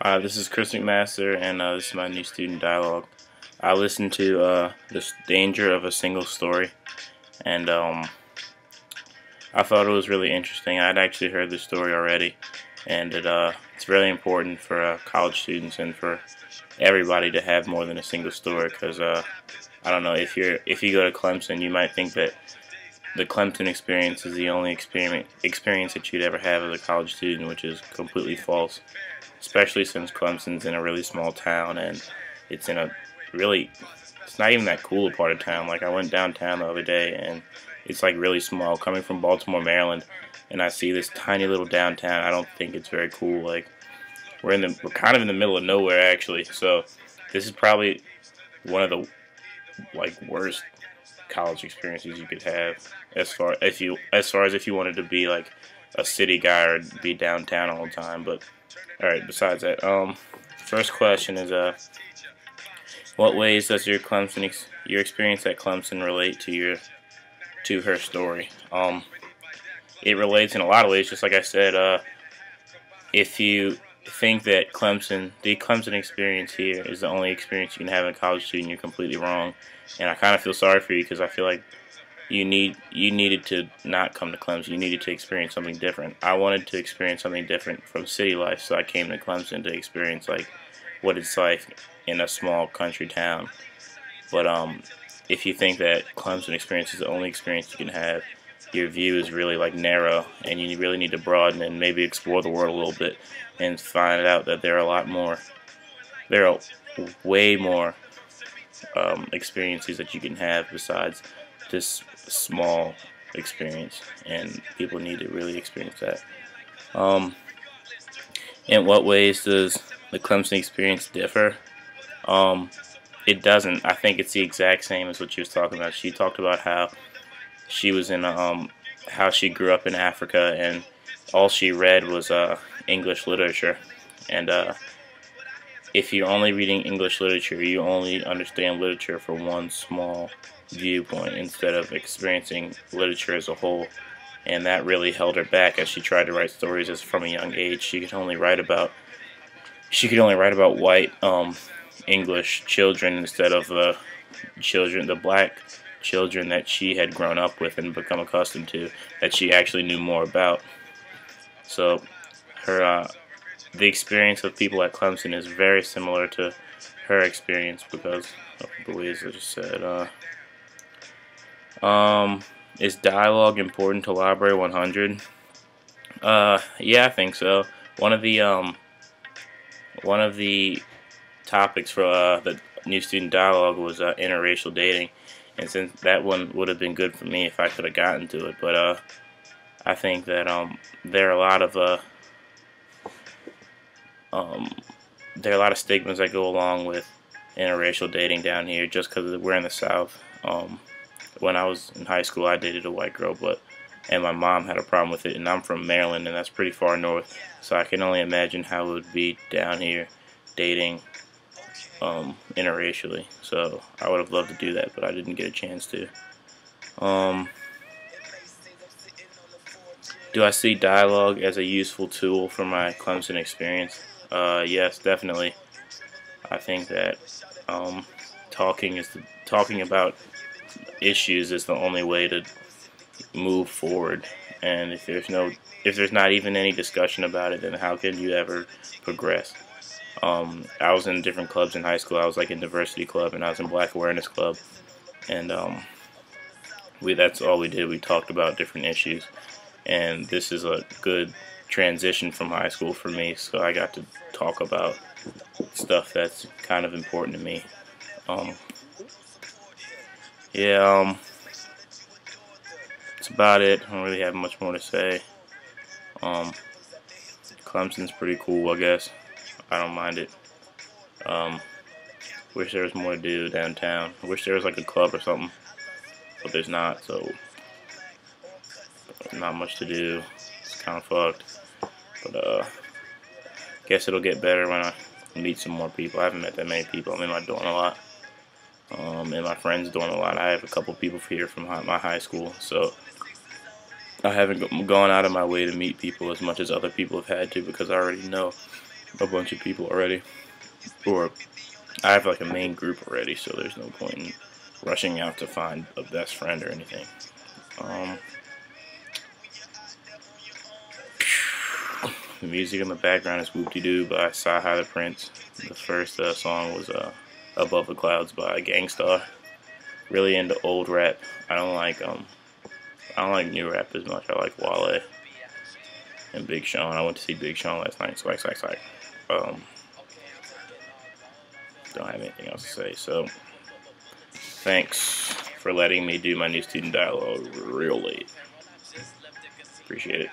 This is Chris McMaster, and this is my new student dialogue. I listened to The Danger of a Single Story, and I thought it was really interesting. I'd actually heard the story already, and it's really important for college students and for everybody to have more than a single story. Because I don't know, if you go to Clemson, you might think that the Clemson experience is the only experience that you'd ever have as a college student, which is completely false. Especially since Clemson's in a really small town, and it's in a really, it's not even that cool a part of town. Like, I went downtown the other day, and it's like really small. Coming from Baltimore, Maryland, and I see this tiny little downtown, I don't think it's very cool. Like, we're kind of in the middle of nowhere, actually. So this is probably one of the worst college experiences you could have, as far as if you wanted to be like a city guy or be downtown all the time. But alright, besides that, first question is, what ways does your experience at Clemson relate to her story? It relates in a lot of ways, just like I said. If you think that the Clemson experience here is the only experience you can have as a college student, you're completely wrong. And I kind of feel sorry for you, because I feel like you needed to not come to Clemson. You needed to experience something different. I wanted to experience something different from city life, so I came to Clemson to experience like what it's like in a small country town. But if you think that Clemson experience is the only experience you can have, your view is really like narrow, and you really need to broaden and maybe explore the world a little bit and find out that there are way more experiences that you can have besides this small experience, and people need to really experience that. In what ways does the Clemson experience differ? It doesn't. I think it's the exact same as what she was talking about. She talked about how she was in how she grew up in Africa, and all she read was English literature. And if you're only reading English literature, you only understand literature from one small viewpoint instead of experiencing literature as a whole. And that really held her back as she tried to write stories from a young age. She could only write about white English children instead of the black children that she had grown up with and become accustomed to, that she actually knew more about. So the experience of people at Clemson is very similar to her experience because of the ways I just said. Is dialogue important to Library 100? Yeah, I think so. One of the topics for the new student dialogue was interracial dating, and since that one would have been good for me if I could have gotten to it, but I think that there are a lot of stigmas that go along with interracial dating down here, just because we're in the South. When I was in high school, I dated a white girl, and my mom had a problem with it, and I'm from Maryland, and that's pretty far north, so I can only imagine how it would be down here dating interracially. So I would have loved to do that, but I didn't get a chance to. Do I see dialogue as a useful tool for my Clemson experience? Yes, definitely. I think that talking about issues is the only way to move forward. And if there's not even any discussion about it, then how can you ever progress? I was in different clubs in high school. I was like in Diversity Club, and I was in Black Awareness Club, and that's all we did. We talked about different issues, and this is a good transition from high school for me, so I got to talk about stuff that's kind of important to me. Yeah, that's about it. I don't really have much more to say. Clemson's pretty cool, I guess. I don't mind it. Wish there was more to do downtown. I wish there was like a club or something, but there's not, so not much to do. It's kind of fucked. But guess it'll get better when I meet some more people. I haven't met that many people. I'm in my dorm a lot. And my friends dorm a lot. I have a couple people here from my high school, so I haven't gone out of my way to meet people as much as other people have had to, because I already know a bunch of people already, or I have like a main group already, so there's no point in rushing out to find a best friend or anything. The music in the background is Whoop-De-Doo by Sci-Hi the Prince. The first song was Above the Clouds by Gang Starr. Really into old rap. I don't like new rap as much. I like Wale and Big Sean. I went to see Big Sean last night. Swag. Don't have anything else to say. So thanks for letting me do my new student dialogue real late. Appreciate it.